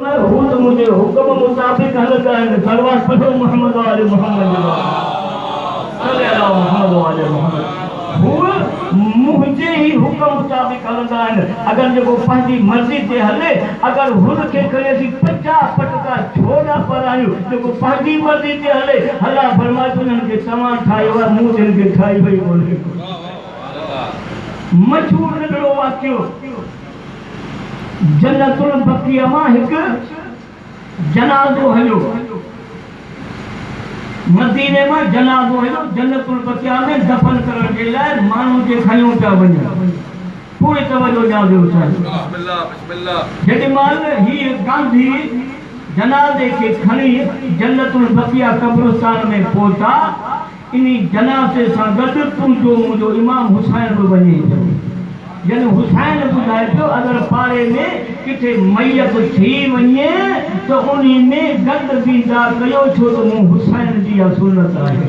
हू तो मुझे हुक्म मुताबिक हलंदा आहिनि। सलवात पढ़ो मोहम्मद वाले मोहम्मद सल्लल्लाहु मोहम्मद वाले मोहम्मद। हू मुझे ही हुक्म मुताबिक हलंदा आहिनि। अगर जेको पंहिंजी मर्ज़ी ते हले, अगर हुनखे करे असीं 50 पटका छोड़ा परायूं, जेको पंहिंजी मर्ज़ी ते हले, अल्लाह फरमाए थो हिननि खे तव्हां ठाहियो आहे, मूं हिननि खे ठाही वई कोन्हे। मशहूर निकिरो वाक़ियो जन्नतुल बक़िया मां हिकु जनाज़ो हलियो। मदीने में जनाज़ो हलियो जन्नतुल बक़िया में दफन करण जे लाइ माण्हू जे खयूं पिया वञनि। पूरी तवजो ॾियाजो साईं। जेॾी महिल ही गांधी जनाज़े खे खणी जन्नतुल बक़िया कब्रिस्तान में पहुता, इन्ही जनाज़े सां गॾु तुंहिंजो मुंहिंजो इमाम हुसैन बि वञे पियो। यानी हुसैन ॿुधाए पियो अगर पारे में किथे मैयत थी वञे तो उन्ही में गॾु बींदा कयो, छो तो मूं हुसैन जी सुन्नत आहे।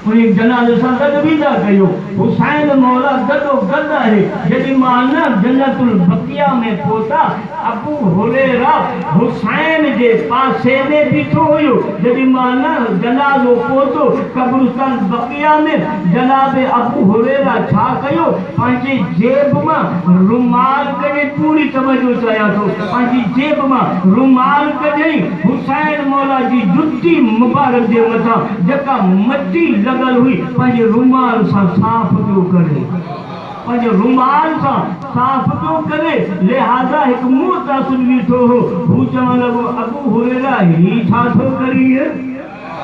उन्ही जनाज़े सां गॾु बींदा कयो। हुसैन मौला गॾो गॾु आहे। जेॾी महिल जन्नतुल बक़िया में पहुता, अबू हुरैरा हुसैन जे पासे में बीठो हुयो। जेॾी महिल जनाज़ो पहुतो कब्रिस्तान बक़िया में, जनाब अबू हुरैरा छा कयो, पंहिंजे जेब मां रुमाल कढे, पूरी तवजो चाहियां थो, पंहिंजी जेब मां रुमाल कढई, हुसैन मौला जी जुती मुबारक जे मथां जेका मटी लॻल हुई पंहिंजे रुमाल सां साफ़ पियो करे, पंहिंजे रुमाल सां साफ़ पियो करे। लिहाज़ा हिकु मुतासिर बीठो हो, हू चवण लॻो अबू हुरैरा ही छा थो करी?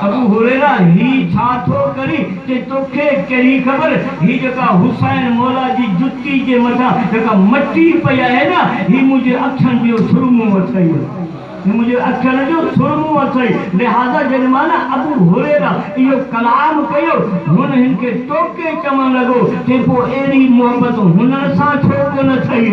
अबू हुरैरा ही छा थो करी? कि तोखे कहिड़ी ख़बर, ही जेका हुसैन मौला जी जुती जे मथां जेका मटी पई आहे न, ही मुंहिंजे अखियुनि जो सुरमो अथई, मुझे अखियुनि जो सुरमो अथई। लिहाज़ा जेॾी महिल अबू हुरैरा इहो कलाम कयो, हुन हिन खे टोके चवण लॻो कि पोइ अहिड़ी मोहबत हुननि सां छो कोन अथई,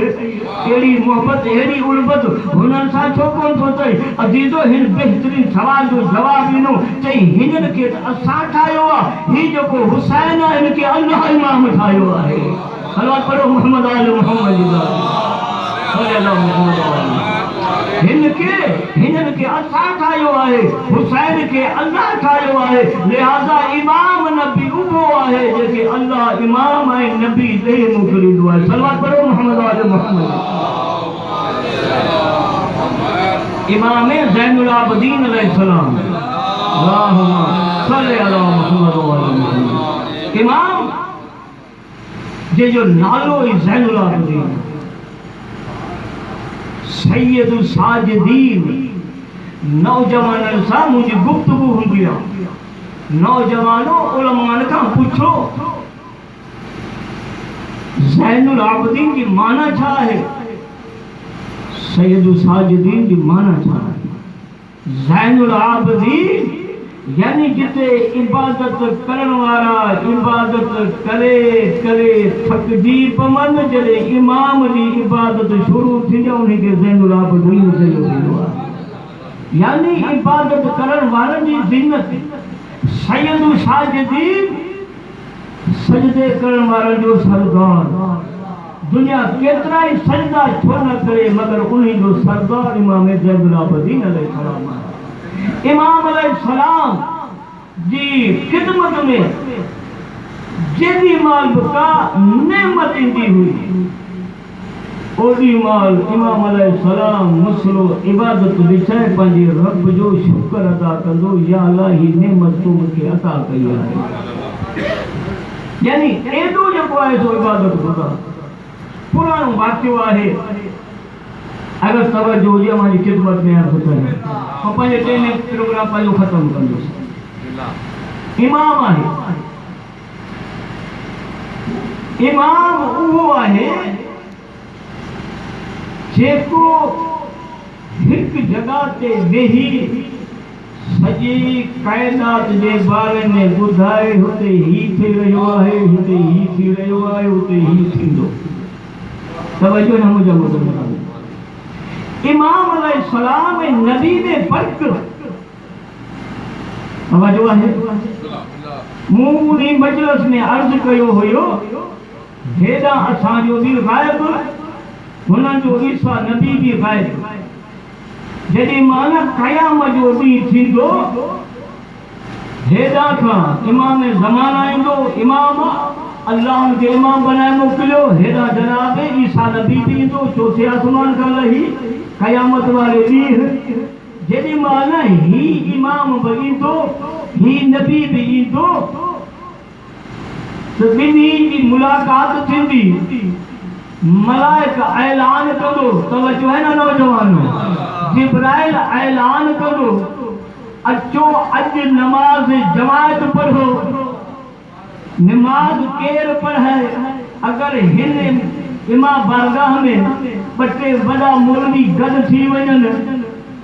अहिड़ी मोहबत अहिड़ी उल्फत हुननि सां छो कोन थो अथई? अज़ीज़ो हिन बहितरीन सवाल जो जवाबु ॾिनो, चई हिननि खे त असां ठाहियो आहे, ही जेको हुसैन आहे हिन खे अल्लाह इमाम ठाहियो आहे। सलवात पढ़ो मोहम्मद आले मोहम्मद हिननि खे असां ठाहियो आहे, हुसैन खे अल्लाह ठाहियो आहे। लिहाज़ा इमाम नबी उहो आहे जेके अल्लाह इमाम ऐं नबी ॾेई मोकिलींदो आहे। सलवात पढ़ो मोहम्मद आले मोहम्मद। इमाम ज़ैनुल आबिदीन अलैहिस्सलाम, अल्लाहुम्मा सल्लि अला मुहम्मद व आले मुहम्मद। इमाम जे जो नालो ई ज़ैनुल आबिदीन, सैयदुल साजिदीन। नौजवाननि सां मुंहिंजी गुफ्तगू हूंदी आहे। नौजवानो उलमानि खां पुछो ज़ैनुल आबिदीन जी माना छा आहे, सैयदुल साजिदीन जी माना छा आहे? ज़ैनुल आबिदीन यानी जिते इबादत करण वारा इबादत करे करे थकजी पवनि, जॾहिं इमाम जी इबादत शुरू थींदी आहे उनखे ज़ैनुल आबिदीन चयो वेंदो आहे। यानी इबादत करण वारनि जी ज़िन्नत। सैयदुल साजिदीन सजदे करण वारनि जो सरदार। दुनिया केतिरा ई सजदा छो न करे, मगर उन्ही जो सरदार इमाम ज़ैनुल आबिदीन अलैहिस्सलाम आहे। इमाम अलैहिस्सलाम जी खिदमत में जेॾी महिल बि का नेमत ईंदी हुई, ओॾी महिल इमाम अलैहिस्सलाम मुसलो इबादत विछाए पंहिंजे रब जो शुक्र अदा कंदो, या अल्लाह ही नेमत तूं मूंखे अता कई आहे। यानी एॾो जेको आहे सो इबादत ॿुधा। पुराणो वाक़ियो आहे, अगर तवज्जो हुजे हमारी खिदमत में अर्ज़ करें तो पंहिंजे टेने प्रोग्राम पंहिंजो ख़त्म कंदुसि। इमाम आहे, इमाम उहो आहे जेको हिकु जॻह ते वेही सॼी काइनात जे बारे में ॿुधाए, हुते ही थी रहियो आहे, हुते ही थी रहियो आहे, हुते ही थींदो। तवज्जो न मुंहिंजा मुसलमान। इमाम अलैहिस्सलाम ऐं नबी में फ़र्क़ तवज्जो आहे। मूं उन्ही मजलिस में अर्ज़ कयो हुयो, हेॾां असांजो बि ग़ाइब, हुननि जो ईसा नबी बि ग़ाइब। जॾहिं माना क़यामत जो ॾींहुं थींदो हेॾा खां इमाम ज़माना ईंदो इमाम अल्लाह उनखे इमाम बनाए मोकिलियो हेॾा जनाब ईसा नबी बि ईंदो चौथे आसमान खां लही क़यामत वारे ॾींहुं जेॾी महिल ही इमाम बि ईंदो ही नबी बि ईंदो त ॿिन्ही जी मुलाक़ात थींदी मलाइक ऐलान कंदो तवजो है ना नौजवानो जिब्राइल ऐलान कंदो अचो अॼु नमाज जमात पढ़ो नमाज केर पढ़े अगर हिन इमा बारगाह में ॿ टे वॾा मौलवी गॾु थी वञनि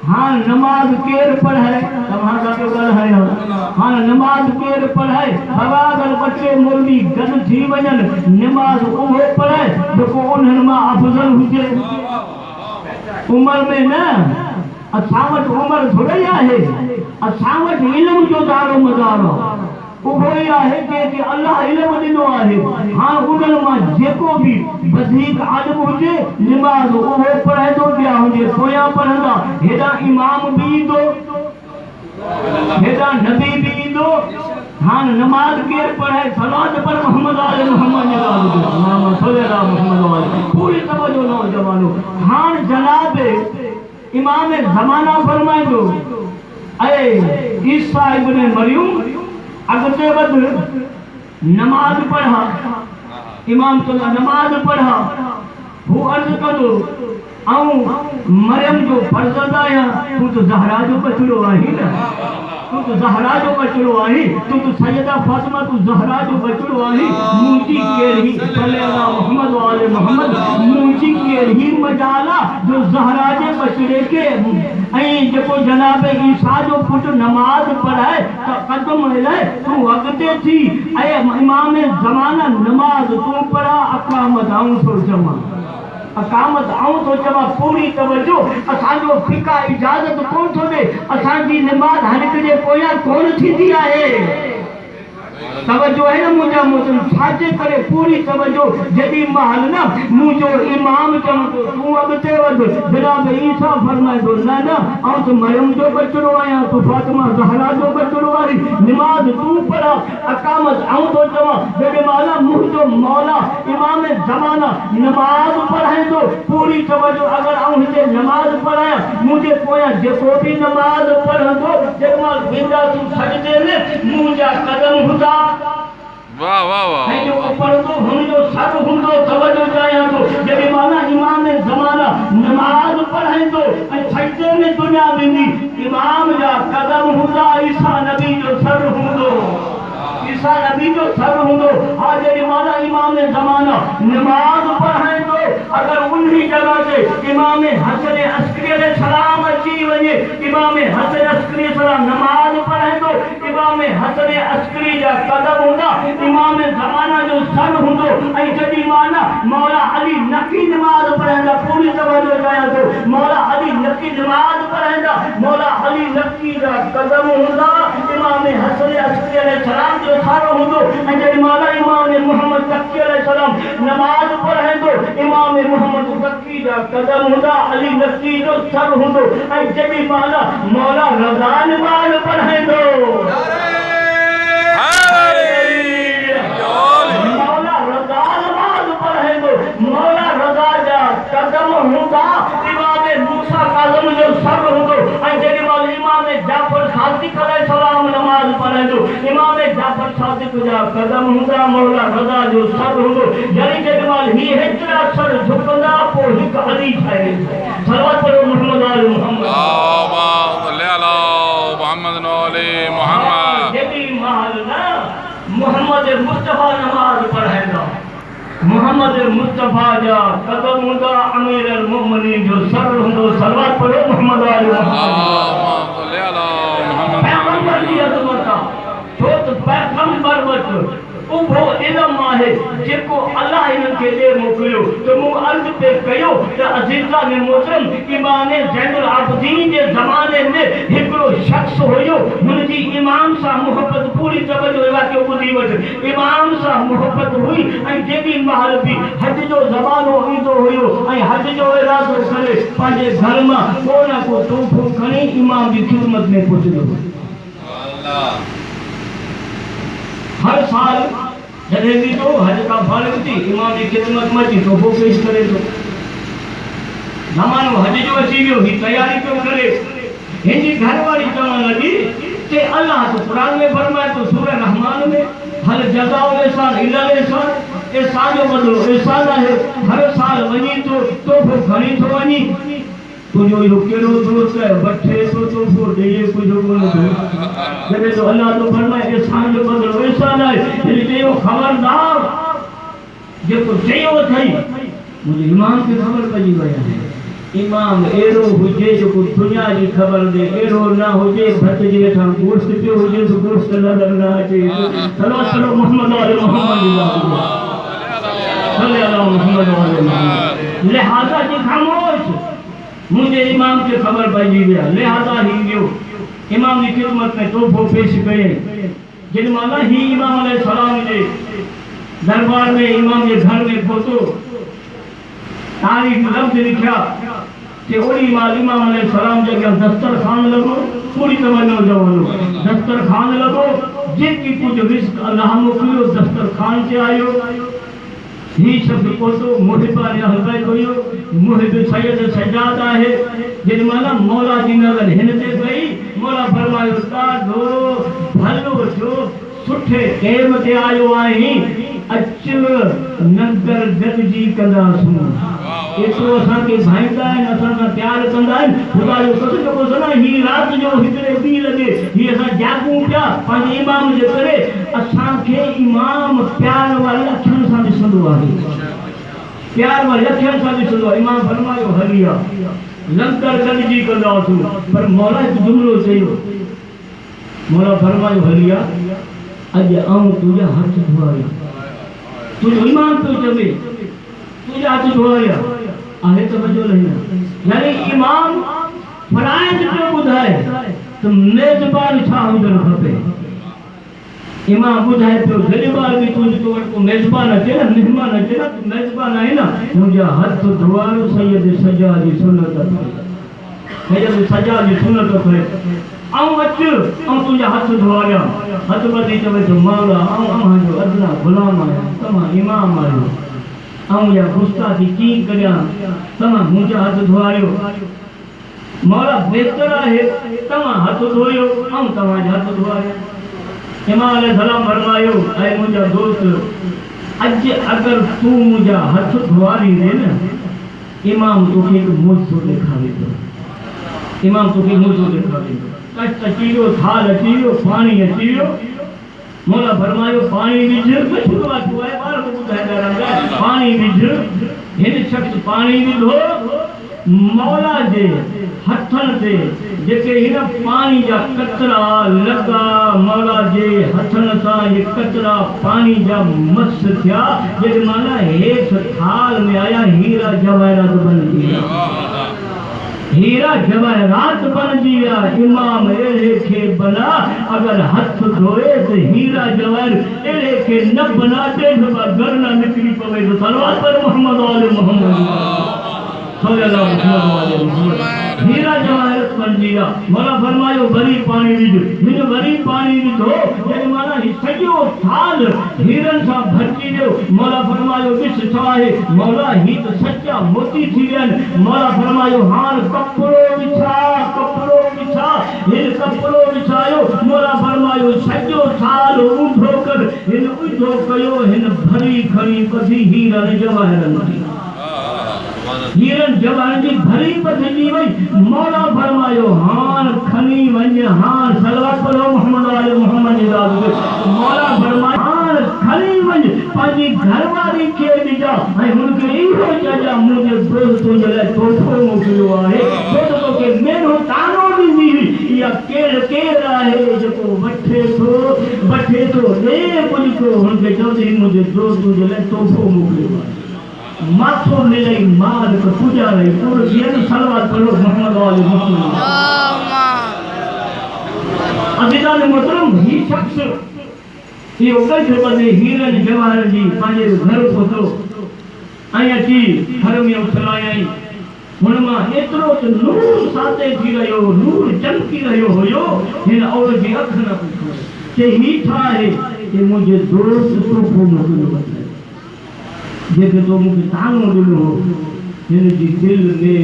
हाँ नमाज केर पढ़े तव्हां सां ॻाल्हायां हाँ नमाज केर पढ़े बाबा अगर ॿ टे मौलवी गॾु थी वञनि नमाज उहो पढ़े जेको उन्हनि मां अफ़ज़ल हुजे उमिरि में न असां वटि उमिरि थोरी आहे असां वटि इल्म जो दारो मदारो उहो ई आहे कि अल्लाह इल्म ॾिनो आहे हाँ उन्हनि मां जेको बि वधीक आलिम हुजे नमाज़ उहो पढ़ंदो ॿिया हुजे पोयां पढ़ंदा हेॾा इमाम बि ईंदो हेॾा नबी बि ईंदो हाँ नमाज केर पढ़े सलात पर मोहम्मद आले मोहम्मद पूरी तवज्जो नौजवानो हाँ जनाब इमाम ज़माना फरमाइंदो ऐं ईसा इब्न मरियम अॻिते वध नमाज पढ़ा इमाम चवंदा नमाज पढ़ा हू अर्ज़ कंदो ऐं मरियम जो फर्ज़ंद आहियां तूं त ज़हरा जो बचिड़ो आहीं न तूं त ज़हरा जो बचिड़ो आहीं तूं त सैयदा फातिमा तूं ज़हरा जो बचिड़ो आहीं मुंहिंजी कहिड़ी सल्लल्लाहु मोहम्मद वाले मोहम्मद मुंहिंजी कहिड़ी मजाला जो ज़हरा जे बचिड़े खे ऐं जेको जनाब ईसा जो पुटु नमाज पढ़ाए त क़दम हिलाए तूं अॻिते थी ऐं इमाम ज़माना नमाज तूं पढ़ा अक़ामत आऊं थो चवां अकामत आऊं तो चवा पूरी तवज्जो असांजो फिका इजाज़त कोन थो ॾे असांजी नमाज़ हर हिक जे पोयां कोन थींदी आहे तवज्जो है ना मुंहिंजा मोहतरम छाजे करे पूरी तवज्जो जॾहिं महल न मुंहिंजो इमाम चवंदो तूं अॻिते वध जनाब ईसा फरमाईंदो न न आऊं त मरियम जो बचिड़ो आहियां तूं फातिमा ज़हरा जो बचिड़ो आहीं नमाज़ तूं पढ़ अकामत आऊं तो चवां जॾहिं महिल मुंहिंजो मौला इमाम ज़माना नमाज़ पढ़ाईंदो पूरी तवज्जो अगर आऊं हिते नमाज़ पढ़ायां मुंहिंजे पोयां जेको बि नमाज़ पढ़ंदो जेॾी महिल वेंदा तूं सजदे में मुंहिंजा कदम हूंदा वाह वाह वाह ऐं जेको पढ़ंदो हुनजो सर हूंदो तवज्जो चाहियां थो जेॾी महिल इमाम ज़माना नमाज़ पढ़ाईंदो ऐं सजदे में दुनिया वेंदी इमाम जा कदम हूंदा ईसा नबी जो सर हूंदो ईसा नबी जो सर हूंदो हा जेॾी महिल इमाम ज़माना नमाज़ पढ़ाईंदो अगर उन्ही जगह ते इमाम हसन अस्करी अलैहिस्सलाम अची वञे इमाम हसन अस्करी अलैहिस्सलाम नमाज़ पढ़ाईंदो इमाम हसन अस्करी जा कदम हूंदा इमाम ज़माना जो सर हूंदो ऐं जेॾी महिल मौला अली नकी नमाज़ पढ़ाईंदा पूरी तवज्जो चाहियां थो मौला अली नकी नमाज़ पढ़ाईंदा मौला अली नकी जा कदम हूंदा इमाम हसन अस्करी अलैहिस्सलाम जो सर हूंदो ऐं जेॾी महिल इमाम मोहम्मद तकी अलैहिस्सलाम नमाज़ पढ़ाईंदो इमाम मोहम्मद तकी जा कदम हूंदा अली नकी जो सर हूंदो ऐं जेॾी महिल मौला रज़ा नमाज़ पढ़ाईंदो मौला रज़ा नमाज़ पढ़ाईंदो मौला रज़ा जा कदम हूंदा इमाम मूसा काज़िम जो सर हूंदो ऐं जेॾी महिल इमाम जाफ़र सादिक़ अलैहिस्सलाम नमाज़ पढ़ाईंदो इमाम जाफ़र सादिक़ जा कदम हूंदा मौला रज़ा जो सर हूंदो जेॾी महिल ही हेतिरा सर झुकंदा पोइ हिकु अली ठहे सलवत पढ़ो मोहम्मद आले मोहम्मद जेॾी महिल न मोहम्मद मुस्तफ़ा नमाज़ पढ़ाईंदा मोहम्मद मुस्तफ़ा जा कदम हूंदा अमीर अल मोमिनीन जो सर हूंदो सलवत पढ़ो मोहम्मद आले मोहम्मद पैगंबर जी अज़मत छो त पैगंबर वटि उहो इल्म आहे जेको अल्लाह इन्हनि खे ॾे मोकिलियो त मूं अर्ज़ पे कयो त अज़ीज़ान मोहतरम इमाम ज़ैनुल आबिदीन जे ज़माने में हिकिड़ो शख्स हुयो हुनजी इमाम सां मोहब्बत पूरी तवजो वाक़ियो ॿुधी वठ इमाम सां मोहब्बत हुई ऐं जेॾी महिल बि हज जो ज़मानो ईंदो हुयो ऐं हज जो इरादो करे पंहिंजे घर मां को न को तोहफ़ो खणी इमाम जी ख़िदमत में पहुचंदो हुयो हर साल जॾहिं बि तो हज का फारिग थी इमाम जी ख़िदमत में अची तोहफ़ो पेश करे थो ज़मानो हज जो अची वियो ही तयारी पियो करे हिनजी घरवारी चवण लॻी कि अल्लाह तो कुरान में फरमाए तो सूरह रहमान में हल जज़ाउ एहसान इल्लल एहसान एहसान जो बदलो एहसान आहे हर साल वञी तो तोहफ़ो खणी थो वञी तुझो इहो कहिड़ो दोस्त है वठे तो तोहफ़ो ॾिए कुझु कोन थो जॾहिं तो अल्लाह तो फरमाए एहसान जो बदलो एहसान आहे हिन चयो खबरदार जेको चयो अथई मुंहिंजे इमाम खे ख़बर पइजी वई आहे इमाम एरो हुजे जो दुनिया जी खबर दे एरो ना हुजे भत जे हेठां गोश्त पियो हुजे तो गोश्त नज़र न अचे सल्लल्लाहु अलैहि मोहम्मद वाले मोहम्मद सल्लल्लाहु मोहम्मद वाले मोहम्मद लिहाजा जी खामोश मुझे इमाम के खबर पइजी विया लिहाजा ही वियो इमाम की खिदमत में तोहफ़ो पेश कये जिन माना ही इमाम अलैहि सलाम जे दरबार में इमाम के घर में पहुतो तारीख लफ्ज़ लिखा कि ओड़ी माल इमाम अलैहि सलाम जगह दस्तरखान लगो पूरी तवज्जो जवलो दस्तरखान लगो जेकी कुछ रिस्क अल्लाह मोकिलियो दस्तरखान से आयो ही शब्द पोतो मुहिबा ने हलवाई कोयो मुहिब सैयद सजाद आहे जिन माना मौला जी नज़र हिन ते गई मौला फरमायो ॾाढो भलो जो सुठे टेम ते आयो आहीं अच नगर गॾिजी कंदासूं एतिरो असांखे भाईंदा आहिनि असां सां प्यार कंदा आहिनि ख़ुदा जो कसम जेको सना ही राति जो हिकिड़े ॿी लॻे ही असां जागूं पिया पंहिंजे इमाम जे करे असांखे इमाम प्यार वारी अखियुनि सां ॾिसंदो आहे प्यार वारी अखियुनि सां ॾिसंदो आहे इमाम फरमायो हली आहे लंगर गॾिजी कंदासूं पर मौला हिकु जुमिलो चयो मौला फरमायो हली आहे अॼु आऊं तुंहिंजा हथ धोआरिया तुझो इमाम पियो चवे तुझा हथ धोआरिया आहे तो बजो नहीं यानी इमाम फराइज पियो ॿुधाए तो मेज़बान छा हुजणु खपे इमाम ॿुधाए पियो जॾहिं ॿार बि तुंहिंजे तो वटि को मेज़बान अचे न महिमान अचे न तूं मेज़बान आहे न मुंहिंजा हथ धोआरियो सैयद सजा जी सुन्नत सैयद सजा जी सुन्नत थे आऊं अचु ऐं तुंहिंजा हथ धोआरिया हथ ॿधी चवे थो मौला आऊं अव्हांजो अदना ग़ुलाम आहियां तव्हां इमाम आहियो आऊं या गुस्ताखी कीअं करियां तव्हां मुंहिंजा हथ धोआरियो मौला बहितर आहे तव्हां हथ धोयो ऐं तव्हांजा हथ धोआरिया इमाम अलैहि सलाम फरमायो ऐं मुंहिंजा दोस्त अॼु अगरि तूं मुंहिंजा हथ धोआरींदे न इमाम तोखे हिकु मुझो ॾेखारींदो इमाम तोखे मुझो ॾेखारींदो कष्ट अची वियो थाल अची वियो पाणी अची वियो मौला फरमायो पाणी विझ कुझु वाचो आहे ॿार ॿुधाईंदा रहंदा पाणी विझ हिन शख़्स पाणी विधो मौला जे हथनि ते जेके हिन पाणी जा कतरा लॻा मौला जे हथनि सां इहे कतरा पाणी जा मस थिया जेके माना हेठि थाल में आया हीरा जवाहरात बणिजी विया हीरा जवाहरात बणिजी विया इमाम अहिड़े खे बना अगर हथ धोए तो हीरा जवाहर अहिड़े खे न बना ॾेढ घर न निकिरी पवे तो सलवात पर मोहम्मद वाले मोहम्मद सल्लल्लाहु अलैहि वसल्लम हीरा जवाहरात बणिजी विया मौला फरमायो वरी पाणी विझ हिन वरी पाणी विधो जॾहिं माना सॼो थाल हीरनि सां भरिजी वियो मौला फरमायो ॾिस छा आहे मौला ही त सचा मोती थी विया आहिनि मौला फरमायो हाणे कपिड़ो विछा हिन कपिड़ो विछायो मौला फरमायो सॼो थाल ऊंधो कर हिन ऊंधो कयो हिन भरी खणी ॿधी हीरनि जवाहरनि हीरन जवान जी भरी बदली वई मौला फरमायो हान खनी वंज हान सलवात पढ़ो मोहम्मद वाले मोहम्मद इजाज़त मौला फरमायो हान खनी वंज पाजी घरवारी के दिजा ऐं हुनखे इहो चजा मुंहिंजे दोस्त जे लाइ तोहफ़ो मोकिलियो आहे छो के मेरो तानो ॾींदी हुई इहा केरु आहे जेको वठे थो ॾे कुझु को हुनखे चवंदी मुंहिंजे दोस्त जे लाइ तोहफ़ो मोकिलियो आहे माथो ले लई माल को पूजा रही पूरे ये सलवात करो मोहम्मद वाले मुस्लिम अजीजा ने मोहतरम ही शख्स ये उगल जो बने हीरन जवाहर जी पांजे घर पहुंचो आया जी घर में उछलाया हुनमा एतरो तो नूर साथे थी रहियो नूर चमकी रहियो होयो हिन औरत जी अख न पुछो के ही था है कि मुझे दोस्त तो को मोकिलियो बताए जेके तो मुझे तानो दिलो हो हिन जी दिल में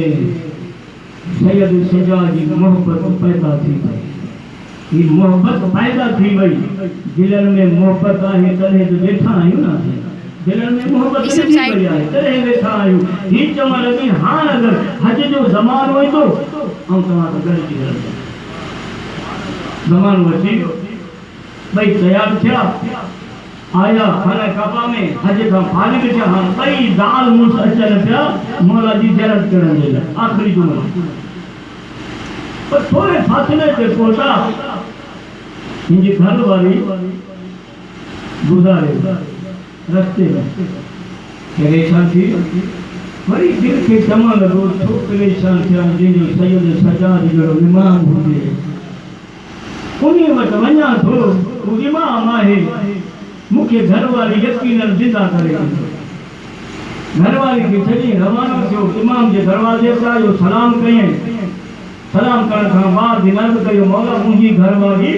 सैयद सजा जी मोहब्बत पैदा थी ये मोहब्बत पैदा थी भाई दिल में मोहब्बत आहे तने तो बैठा आयो ना दिल में मोहब्बत नहीं पड़ी है तने बैठा आयो ही चमन लगी हां अगर हज जो जमान होय तो हम तमारा घर की घर जमान वची भाई तैयार थिया आया खाना काबा में हज का फारिग थिया हां भाई दाल मुस अचल पिया मौला जी जरत करन दे आखिरी जुमला पर थोड़े फासले से पहुंचा इनकी घर वाली गुजारे रास्ते में परेशान थी वरी दिल के जमा लगो तो परेशान थिया जिन सैयद सजाद जो इमाम हुए उन्हीं वट वञा थो वो इमाम आहे मुखे घर वाली यकीनन जिंदा करे घर वाली के छड़ी रवाना थियो इमाम जे दरवाजे पे आयो सलाम कये सलाम करण खां बाद दिन कयो मौला मुंहिंजी घर वाली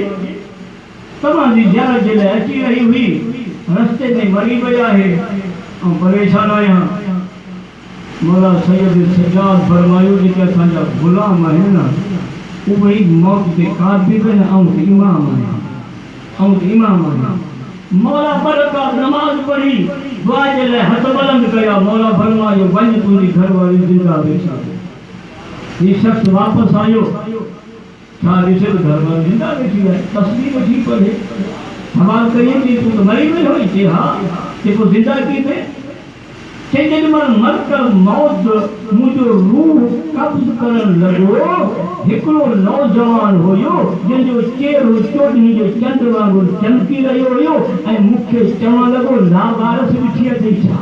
तव्हांजी ज़ियारत जे लाइ अची रही हुई रस्ते में मरी वई आहे ऐं परेशान आहियां मौला सैयद सजाद फरमायो जेके असांजा गुलाम आहिनि न उहे ई मौत ते काबिल आहिनि ऐं इमाम आहिनि मौला बरकत नमाज पढ़ी दुआ जे लाइ हथ बुलंद कया मौला फरमायो वञ तुंहिंजी घर वारी जिंदा वेठी ये शख्स वापस आयो छा ॾिसे घर वारी जिंदा वेठी है तस्वीर वठी पढ़े सवाल करिए कि तू तो मरी वही हुई थी हाँ कि वो जिंदा की थे कि जब मर कर मौत मुझे रूह कब्ज करन लगो हिकड़ो नौजवान होयो जिन जो चेहरो चोटनी जो चंद वांगुर चमकी रहियो हुयो ऐं मूंखे चवण लॻो लावारस ॾिठी अथई छा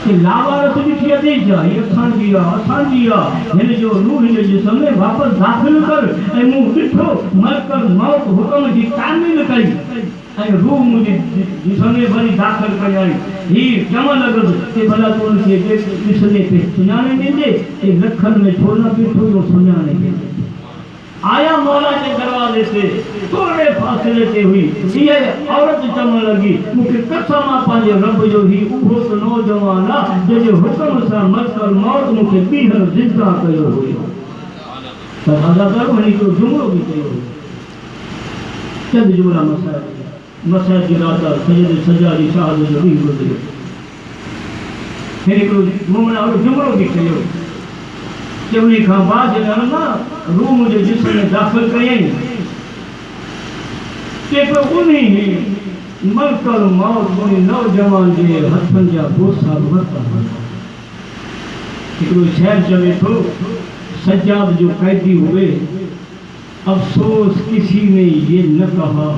कि लावारस ॾिठी अथई छा हीअ असांजी आहे हिन जो रूह हिन जिस्म में वापसि दाख़िल कर ऐं मूं ॾिठो मर कर मौत हुकम जी तामील कई ऐं रूह मुंहिंजे जिस्म में वरी दाख़िल कयाई हीअ चवण लॻो कि भला तूं उनखे ॾिसंदे पे सुञाणे ॾींदे कि लखनि में छो न बीठो जो सुञाणे ॾींदे आया मौला के दरवाजे से थोड़े फासले से हुई ये औरत चवण लगी मुझे कसम आ पांजे रब जो ही उहो तो नौजवान आ जे हुक्म सा मरकर मौत मुझे बीहर जिंदा कयो हुयो त अदाकार वणी जो जुमलो भी कयो चंद जुमला मसाइल की रात सैयद सजादी साहब जो भी गुजरे फिर को मोमना और जुमलो भी कयो चवनी खां बाद ना रूह मुझे जिस्म में दाखिल कयई के उन्हीं मरकर मौत उन्हीं नौजवान जे हथन जा बोसा वरता हिकिड़ो शहर चवे थो सज्जाद जो कैदी हुए अफसोस किसी ने ये न कहा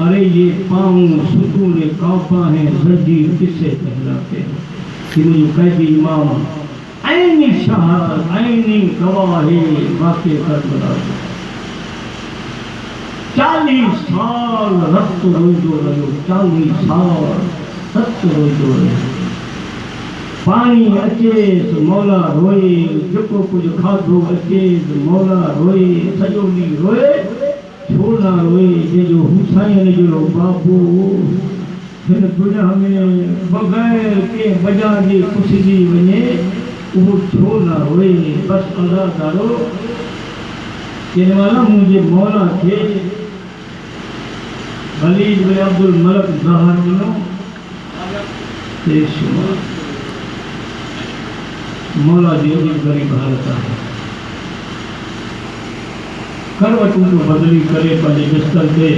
अरे ये पाँव सुकून काबा है जंजीर किससे कहलाते हैं कि मुझे कैदी इमाम ऐनी शहादत ऐनी गवाही वाक़े करबला 40 साल रक्त रोइदो रहियो 40 साल रक्त रोइदो रहियो पानी अचे मौला रोए जेको कुछ खाधो अचे मौला रोए सॼो ॾींहुं रोए छो न रोए जंहिंजो हुसैन जो बाबू हिन दुनिया में बग़ैर के वजह जे कुछजी वञे वो छो ना रोए बस अल्लाह तारो कहने वाला मुझे मौला थे वलीद बिन अब्दुल मलक ज़हर मिलो देश मौला जी भी गरीब हालत है करवटों को बदली करे पंहिंजे बिस्तर ते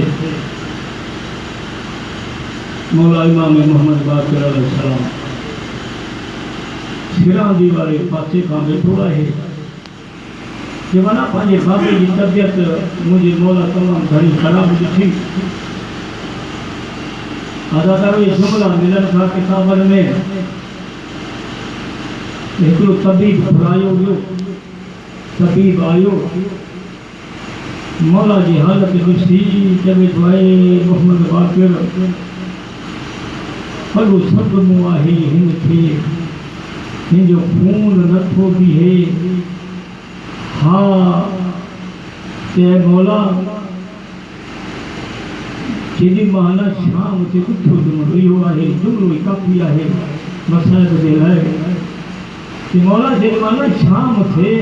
मौला इमाम मोहम्मद बाक़िर अलैहिस्सलाम सिरांदी वाले पासे खां वेठो आहे कि माना पंहिंजे बाबे जी तबियत मुंहिंजी मौला तमामु घणी ख़राबु ॾिठी अदाकारो ये जुमला मिलन था किताबन में हिकिड़ो तबीब घुरायो वियो, तबीब आयो, मौला जी हालत ॾिसी चवे थो आहे मोहम्मद बाक़िर वॾो सदमो आहे हिन खे, हिन जो खून नथो बीहे। हा चए मौला जेॾी महिल शाम ते ॾुखियो जुमिलो इहो आहे, जुमिलो ई काफ़ी आहे मसाइब जे लाइ। कि मौला जेॾी महिल शाम थिए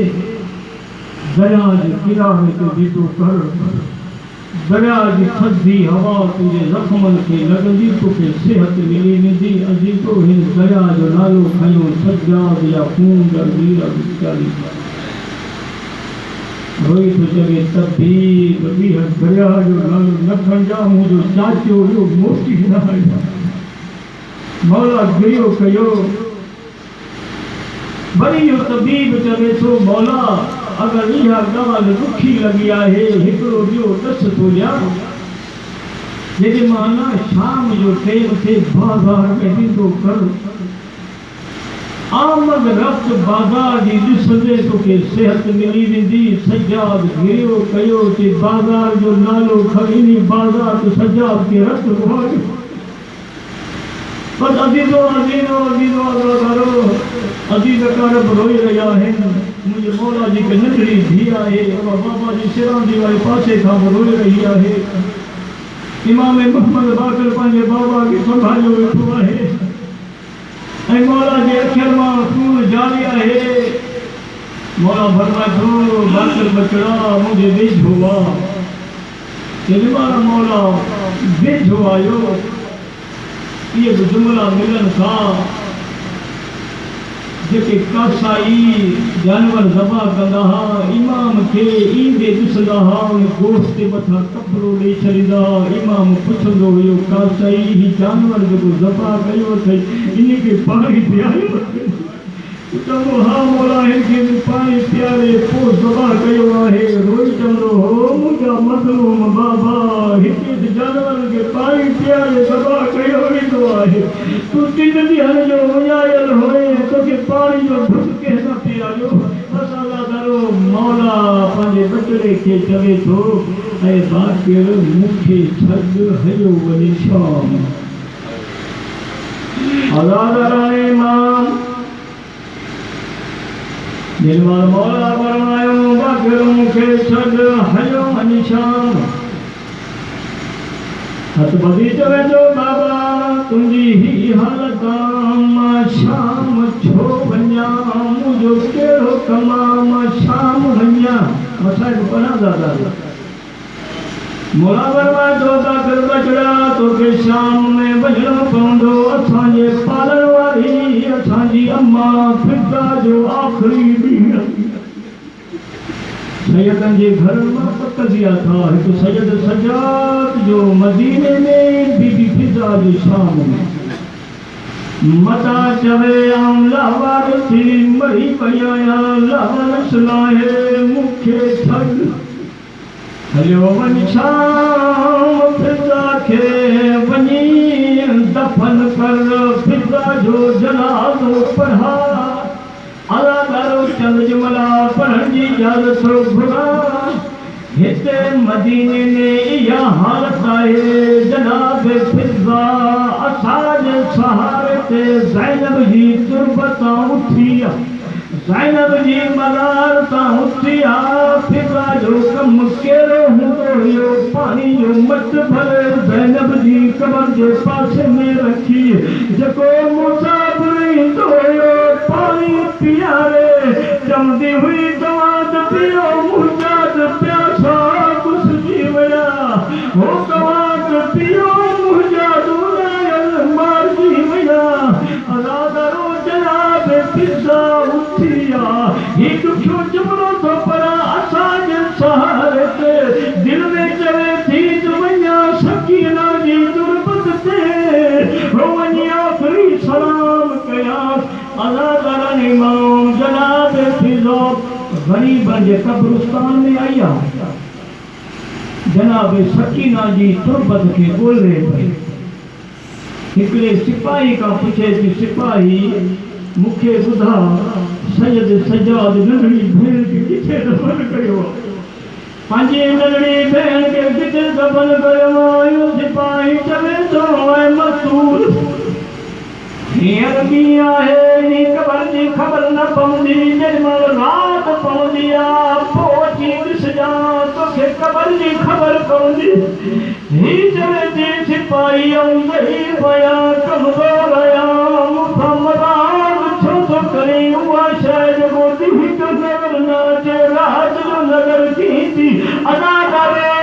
दरिया जे किनारे ते बीठो कर, दरिया जी थधी हवा तुंहिंजे ज़ख़्मनि खे लॻंदी, तोखे सिहत मिली वेंदी। अजीतो हिन दरिया जो नालो खयो सजाद या खून वीर वीचारी रोई थो चवे तबीब ॿीहर दरिया जो नालो न खणजा, मुंहिंजो चाचो इहो मोटी न आयो। मौला गिरियो कयो, वरी इहो तबीब चवे थो मौला अगरि इहा ॻाल्हि ॾुखी लॻी आहे हिकिड़ो ॿियो ॾस थो ॾियां। जेॾी महिल शाम जो टाइम थिए बाज़ार में ॾींदो कर, आमद रफ़्त बाज़ार जी ॾिसंदे तोखे सिहत मिली वेंदी। सजाद गिरियो कयो कि बाज़ार जो नालो खणी बाज़ार तो सजाद खे रत घुमायो। बस अजीज़ो अजीज़ो अजीज़ो करो अजीज़ कारब रोई रहिया आहिनि। मुंहिंजे मौला जी के नंढड़ी धीउ आहे, बाबा जी सिरांदी वारे पासे खां रोई रही आहे। इमाम मोहम्मद बाक़िर पंहिंजे बाबा खे संभालियो वेठो आहे ऐं मौला जे अखियुनि मां खून जारी आहे। मौला फरमाए थो बाक़िर बचड़ा मुंहिंजे वेझो आ। जेॾी महिल मौला वेझो आयो, इहे बि जुमिला मिलनि था जेके कासाई जानवर ज़बह कंदा हुआ, इमाम खे ईंदे ॾिसंदा हुआ, उन गोश्त जे मथां कपिड़ो ॾेई छॾींदा हुआ। इमाम पुछंदो हुयो कासाई ही जानवर जेको ज़बह कयो अथई इन खे पाणी पीआरियो? चवंदो हा मौला हिनखे पाणी पीआरे पोइ ज़बह कयो आहे। रोई चवंदो हो मुंहिंजा मज़लूम बाबा हिते जानवरनि खे पाणी पीआरे ज़बह कयो वेंदो आहे, तूं 3 ॾींहंनि जो उञायल हुए तोखे पाणी जो घुट कंहिं न पीआरियो। बसि अल्लाह तालो मौला पंहिंजे बचड़े खे चवे थो ऐं बाक़िर मूंखे छॾ हलियो वञे शाम। आज़ादाराणे इमाम निर्मल मौला फरमायो बाक़िर मूंखे छॾ हलियो वञे शाम। हथ ॿधी चवे थो बाबा तुंहिंजी ही हालत मां शाम छो वञा, मुंहिंजो कहिड़ो कमु आहे मां शाम वञा? मसाइब पढ़ा दादा मौला फरमाए थो बाक़िर बचड़ा तोखे शाम में वञणो पवंदो। असांजे पालण वारी असांजी अम्मा फिदा जो आख़िरी ॾींहुं सैयदनि जे घर मां पकजिया था। हिकु सैयद सजाद जो मदीने में बीबी फिदा जो शाम में मता चवे आऊं लावार थी मरी पई आहियां, लावारस लाहे मूंखे छॾ हलियो वञ शाम। फिदा खे वञी दफ़न कर, फिदा जो जनाज़ो पढ़ा। अला करो चंद जुमला पढ़ण जी इजाज़त घुरा। हिते मदीने में इहा हालत आहे जनाब फिदा असांजे सहारे ते ज़ैनब जी तुरबत उथी आहे, ज़ैनब जी मदार तां उथी आहे। फिदा जो कमु कहिड़ो हूंदो हुयो, पाणी जो मट भरे ज़ैनब जी कबर जे पासे में रखी जेको मुसाफ़िर ईंदो हुयो पाणी पीआरे चवंदी हुई तव्हां त पीओ मुहताज प्यासा घुसिजी विया हो, तव्हां त पीओ मुहताज मारिजी विया। अदादरो जनाब फिदा उथी आहे, ही ॾुखियो जुमिलो थो पर असांजे सहारे ते दिलि में चवे थी त वञा सकीना जी तुरबत ते हो वञी आख़िरी सलाम कयां। अदादरन इमाम जनाब फिदा ग़रीबनि जे कब्रिस्तान में आई आहे। जनाब सकीना जी तुरबत खे ॻोल्हे पई। हिकिड़े सिपाही खां पुछे थी सिपाही मुखे ॿुधा सैयद सजाद नंढड़ी भेण खे किथे दफ़न कयो पंहिंजी नंढड़ी भेण खे किथे दफ़न कयो इहो सिपाही चवे थो ऐं मसूल हींअर ॾींहुं आहे इन क़बर जी ख़बर न पवंदी जेॾीमहिल राति पवंदी आहे पोइ अची ॾिसजां तोखे क़बर जी ख़बर पवंदी ही चवे थी सिपाही ऐं सही पिया कमज़ोर आहियां मूंखां मदाद छो थो करे उहा शइ जेको ॾींहुं जो नज़र न अचे राति जो नज़र कीअं थी अदा करे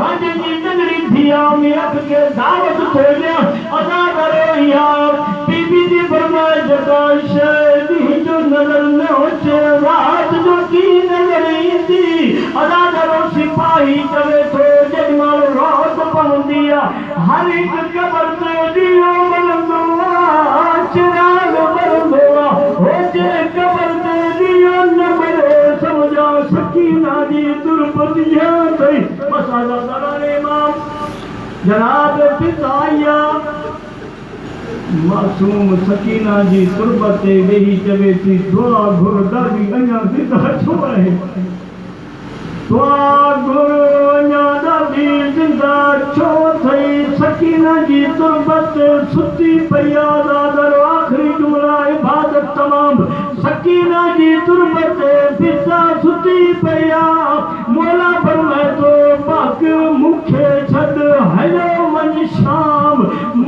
हाणे जी नंढड़ी थिया में अख खे दावत थो ॾियां अदा करे यार बीबी जी फरमाए जेका शइ ॾींहुं जो नज़र न अचे राति जो कीअं नज़र ईंदी अदा करो सिपाही चवे थो जेॾीमहिल राति पवंदी आहे हर हिकु क़बर ते ॾीओ ॿरंदो आहे चिराग ॿरंदो आहे हो जे क़बर ते ॾीओ न ॿरे सम्झा सकीना जी तुरबत या अथई मसाला दरारे इमाम जनाब पिताया मासूम सकीना जी तुरबत ते वेही चवे थी दुआ घुर ॾाढी अञा ज़िंदा छो आहे दुआ घुर अञा ॾाढी ज़िंदा छो अथई सकीना जी तुरबत ते सुती पई आहे दादर आख़िरी जुमला इबादत तमाम सकीना जी तुरबत ते पिता सुती पई आहे मौला फरमाए थो पाक मूंखे छॾ हलियो वञ शाम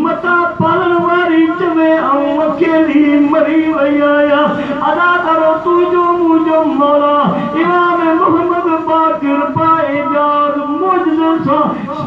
मता पालण वारी चवे ऐं अकेली मरी वई आहियां अदा करो तुंहिंजो मुंहिंजो मौला इमाम मोहम्मद बाक़िर पाएजाद मुझे सां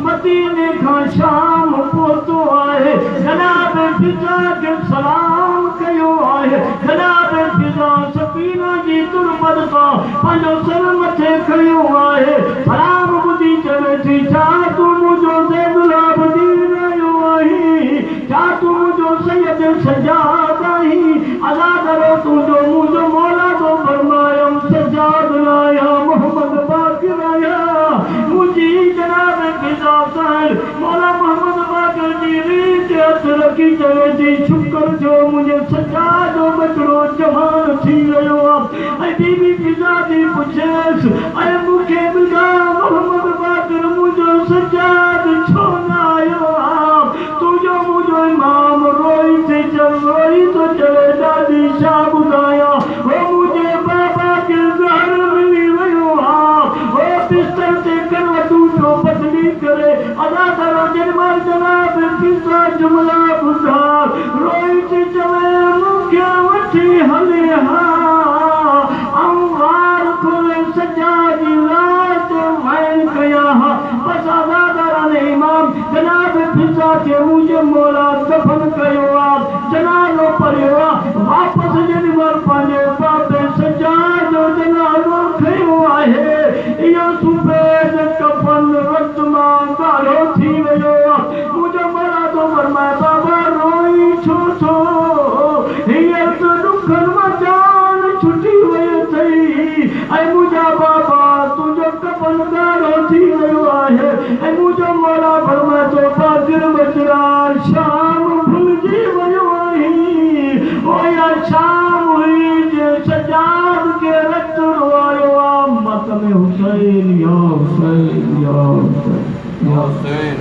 मदीने खां शाम पहुतो आहे जनाब पिता खे सलाम कयो आहे जनाब पिता सकीना जी तुरबत सां पंहिंजो सर मथे खयो आहे सलाम ॿुधी चवे थी छा तूं मुंहिंजो ज़ैनुल आबिदीन आयो आहीं छा तूं मुंहिंजो सैयद सजाद आहीं अदा करो तुंहिंजो मुंहिंजो मौला थो फरमायमि सजाद न आहियां मोहम्मद बाक़िर आहियां मुंहिंजी जनाब पिता साहिब मौला मोहम्मद बाक़िर जी रीढ़ ते हथ रखी चवे थी शुक्र जो मुंहिंजे सजाद जो बचिड़ो जवान थी वियो आहे ऐं बीबी पिता जी पुछेसि ऐं मूंखे ॿुधा मोहम्मद बाक़िर मुंहिंजो सजाद छो न आयो आहे तुंहिंजो मुंहिंजो इमाम रोई थो चवे ॾाढी छा ॿुधायां हो मुंहिंजे बाबा खे ज़हर मिली वियो आहे हो बिस्तर ते करवटूं पियो बदिली करे अदा करो जेॾीमहिल जनाब पिता जुमला ॿुधा रोई थी चवे मूंखे वठी हले हा ऐं वार खोले सजाद जी लाश वैन कया हा बसि अदादारन इमाम जनाब पिता खे मुंहिंजे मौला दफ़न कयो आहे जनाज़ो पढ़ियो आहे वापसि जेॾीमहिल पंहिंजे बाबे सजाद जो जनाज़ो खयो आहे इहो सुफ़ेद कफ़न रत मां ॻाढ़ो थी वियो आहे मुंहिंजो मौला थो फरमाए बाबा रोई छो थो हींअर त ॾुखनि मां जान छुटी वई अथई ऐं मुंहिंजा बाबा तुंहिंजो कफ़न ॻाढ़ो थी वियो आहे ऐं मुंहिंजो मौला फरमाए थो बाक़िर बचिड़ा शाम भुलिजी वियो आहीं ओ या शाम हुई जे सजाद खे रत रोआयो आहे मत में हुसैन या हुसैन या हुसैन या हुसैन